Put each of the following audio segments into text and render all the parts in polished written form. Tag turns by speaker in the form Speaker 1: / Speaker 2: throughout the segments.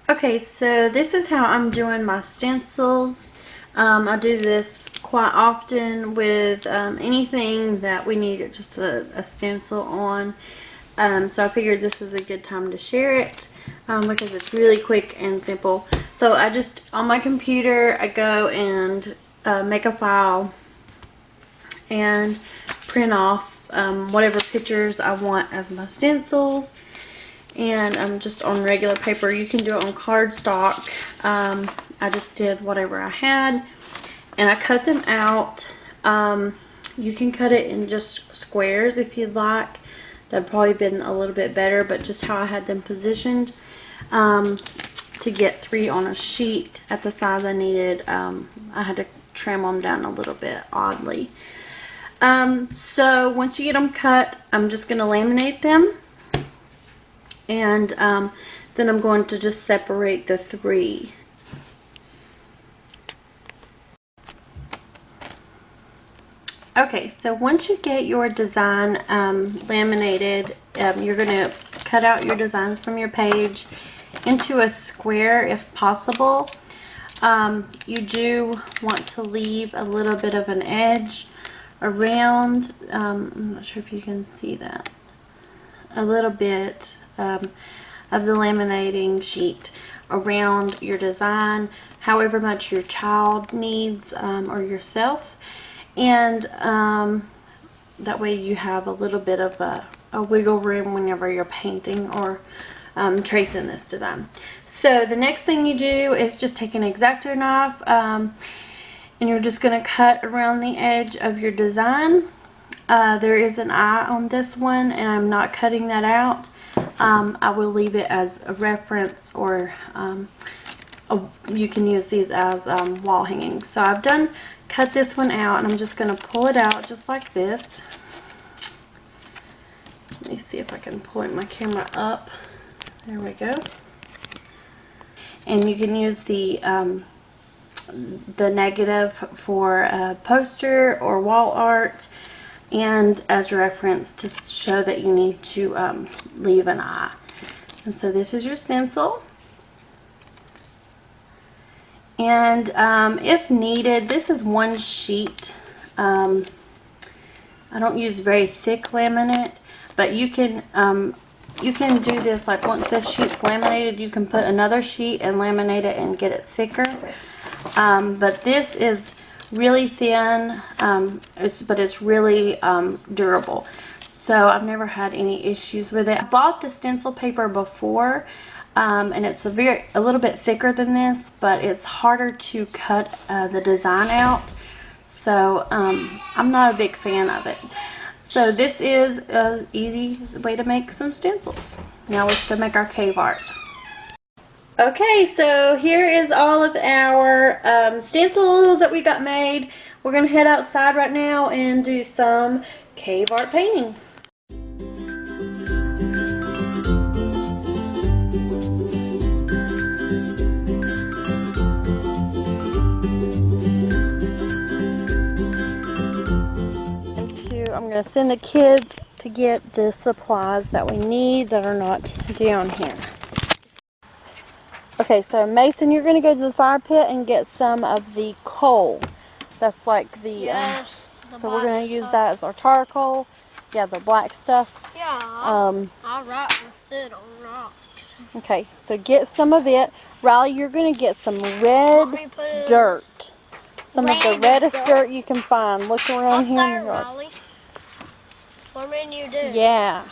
Speaker 1: Okay, so this is how I'm doing my stencils. I do this quite often with anything that we need just a stencil on. So I figured this is a good time to share it because it's really quick and simple. So I just, on my computer, I go and make a file and print off whatever pictures I want as my stencils. And I'm just on regular paper. You can do it on cardstock. I just did whatever I had, and I cut them out. You can cut it in just squares if you'd like. That'd probably been a little bit better, but just how I had them positioned to get 3 on a sheet at the size I needed. I had to trim them down a little bit oddly. So once you get them cut, I'm just going to laminate them. And then I'm going to just separate the 3. Okay, so once you get your design laminated, you're going to cut out your designs from your page into a square if possible. You do want to leave a little bit of an edge around, I'm not sure if you can see that, a little bit of the laminating sheet around your design, however much your child needs or yourself, and that way you have a little bit of a wiggle room whenever you're painting or tracing this design. So the next thing you do is just take an X-Acto knife and you're just going to cut around the edge of your design. There is an eye on this one and I'm not cutting that out. I will leave it as a reference, or you can use these as wall hangings. So I've cut this one out, and I'm just going to pull it out just like this. Let me see if I can point my camera up. There we go. And you can use the negative for a poster or wall art, and as a reference to show that you need to leave an eye. And so this is your stencil. And if needed, this is one sheet. I don't use very thick laminate, but you can do this, like once this sheet's laminated, you can put another sheet and laminate it and get it thicker. But this is really thin, but it's really durable. So I've never had any issues with it. I bought the stencil paper before, and it's a little bit thicker than this, but it's harder to cut the design out. So I'm not a big fan of it. So this is an easy way to make some stencils. Now let's go make our cave art. Okay, so here is all of our stencils that we got made. We're going to head outside right now and do some cave art painting. I'm going to send the kids to get the supplies that we need that are not down here. Okay, so Mason, you're going to go to the fire pit and get some of the coal. That's like the,
Speaker 2: yes,
Speaker 1: so we're going to use that as our charcoal. Yeah, the black stuff.
Speaker 2: Yeah, I'll write with it on rocks.
Speaker 1: Okay, so get some of it. Riley, you're going to get some red dirt. Some of the reddest dirt you can find. Look around here in your yard.
Speaker 2: Riley? What did you do?
Speaker 1: Yeah.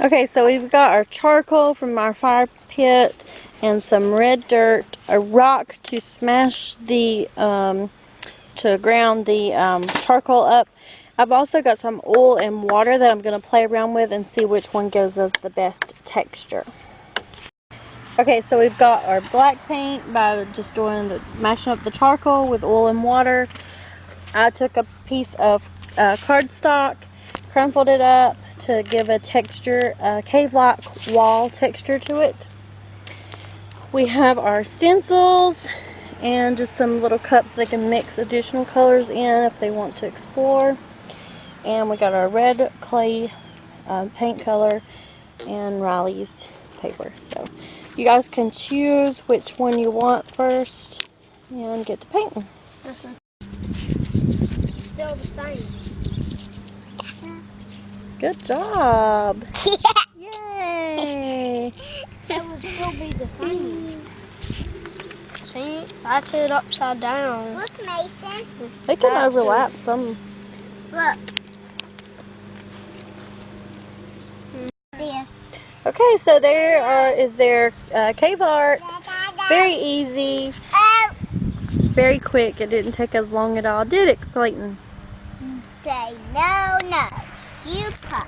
Speaker 1: Okay, so we've got our charcoal from our fire pit and some red dirt, a rock to smash the, to ground the charcoal up. I've also got some oil and water that I'm going to play around with and see which one gives us the best texture. Okay, so we've got our black paint by just mashing up the charcoal with oil and water. I took a piece of cardstock, crumpled it up to give a texture, cave-like wall texture to it. We have our stencils and just some little cups they can mix additional colors in if they want to explore. And we got our red clay paint color and Riley's paper. So you guys can choose which one you want first and get to painting.
Speaker 2: Still the same.
Speaker 1: Good job. Yay.
Speaker 2: That would still be the same. See, that's it upside down.
Speaker 3: Look, Mason.
Speaker 1: They can
Speaker 2: That's
Speaker 1: overlap some.
Speaker 3: Look. There.
Speaker 1: Okay, so there is their cave art. Very easy,
Speaker 3: Oh.
Speaker 1: very quick. It didn't take us long at all, did it, Clayton?
Speaker 3: Say no, no. You pop.